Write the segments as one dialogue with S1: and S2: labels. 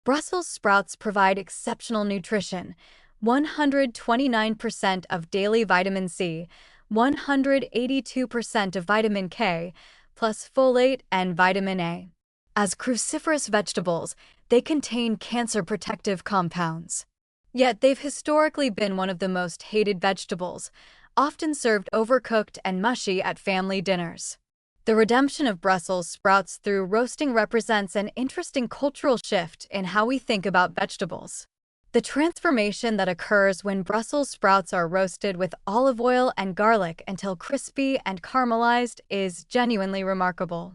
S1: Brussels sprouts provide exceptional nutrition: 129% of daily vitamin C, 182% of vitamin K, plus folate and vitamin A. As cruciferous vegetables, they contain cancer-protective compounds. Yet they've historically been one of the most hated vegetables, often served overcooked and mushy at family dinners. The redemption of Brussels sprouts through roasting represents an interesting cultural shift in how we think about vegetables. The transformation that occurs when Brussels sprouts are roasted with olive oil and garlic until crispy and caramelized is genuinely remarkable.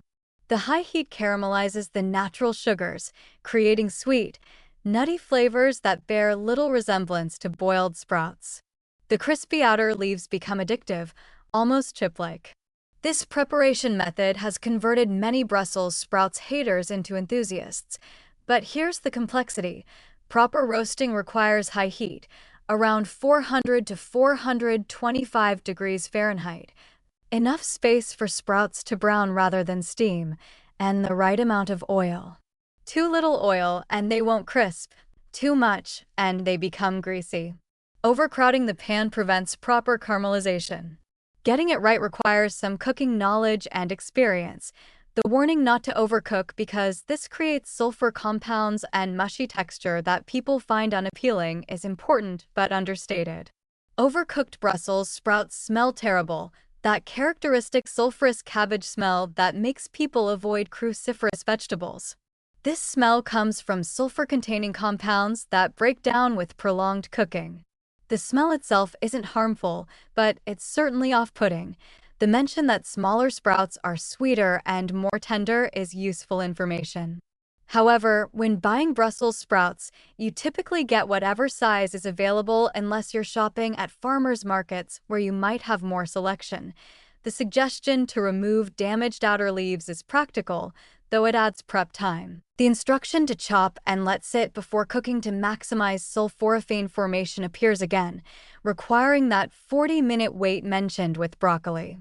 S1: The high heat caramelizes the natural sugars, creating sweet, nutty flavors that bear little resemblance to boiled sprouts. The crispy outer leaves become addictive, almost chip-like. This preparation method has converted many Brussels sprouts haters into enthusiasts. But here's the complexity. Proper roasting requires high heat, around 400 to 425 degrees Fahrenheit, enough space for sprouts to brown rather than steam, and the right amount of oil. Too little oil and they won't crisp, too much and they become greasy. Overcrowding the pan prevents proper caramelization. Getting it right requires some cooking knowledge and experience. The warning not to overcook because this creates sulfur compounds and mushy texture that people find unappealing is important but understated. Overcooked Brussels sprouts smell terrible, that characteristic sulfurous cabbage smell that makes people avoid cruciferous vegetables. This smell comes from sulfur-containing compounds that break down with prolonged cooking. The smell itself isn't harmful, but it's certainly off-putting. The mention that smaller sprouts are sweeter and more tender is useful information. However, when buying Brussels sprouts, you typically get whatever size is available unless you're shopping at farmers markets where you might have more selection. The suggestion to remove damaged outer leaves is practical, though it adds prep time. The instruction to chop and let sit before cooking to maximize sulforaphane formation appears again, requiring that 40-minute wait mentioned with broccoli.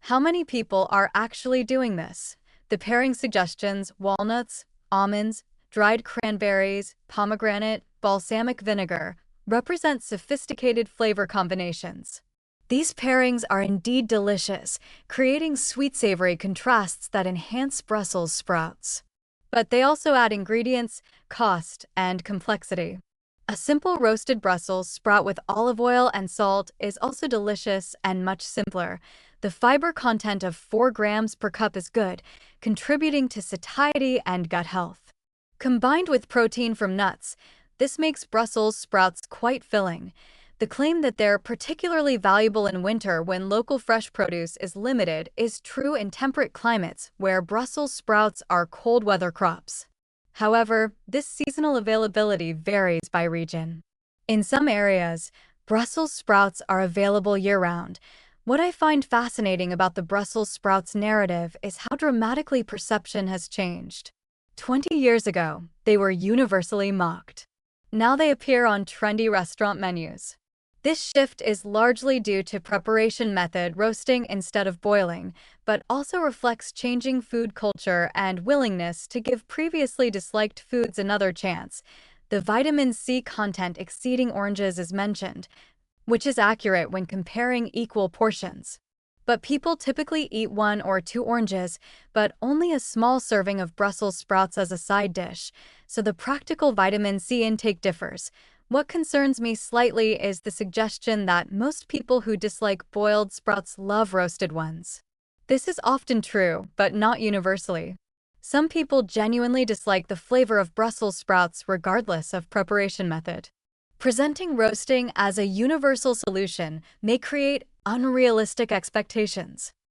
S1: How many people are actually doing this? The pairing suggestions: walnuts, almonds, dried cranberries, pomegranate, balsamic vinegar, represent sophisticated flavor combinations. These pairings are indeed delicious, creating sweet-savory contrasts that enhance Brussels sprouts. But they also add ingredients, cost, and complexity. A simple roasted Brussels sprout with olive oil and salt is also delicious and much simpler. The fiber content of 4 grams per cup is good, contributing to satiety and gut health. Combined with protein from nuts, this makes Brussels sprouts quite filling. The claim that they're particularly valuable in winter when local fresh produce is limited is true in temperate climates where Brussels sprouts are cold weather crops. However, this seasonal availability varies by region. In some areas, Brussels sprouts are available year-round. What I find fascinating about the Brussels sprouts narrative is how dramatically perception has changed. 20 years ago, they were universally mocked. Now they appear on trendy restaurant menus. This shift is largely due to preparation method, roasting instead of boiling, but also reflects changing food culture and willingness to give previously disliked foods another chance. The vitamin C content exceeding oranges is mentioned, which is accurate when comparing equal portions. But people typically eat 1 or 2 oranges, but only a small serving of Brussels sprouts as a side dish, so the practical vitamin C intake differs. What concerns me slightly is the suggestion that most people who dislike boiled sprouts love roasted ones. This is often true, but not universally. Some people genuinely dislike the flavor of Brussels sprouts regardless of preparation method. Presenting roasting as a universal solution may create unrealistic expectations.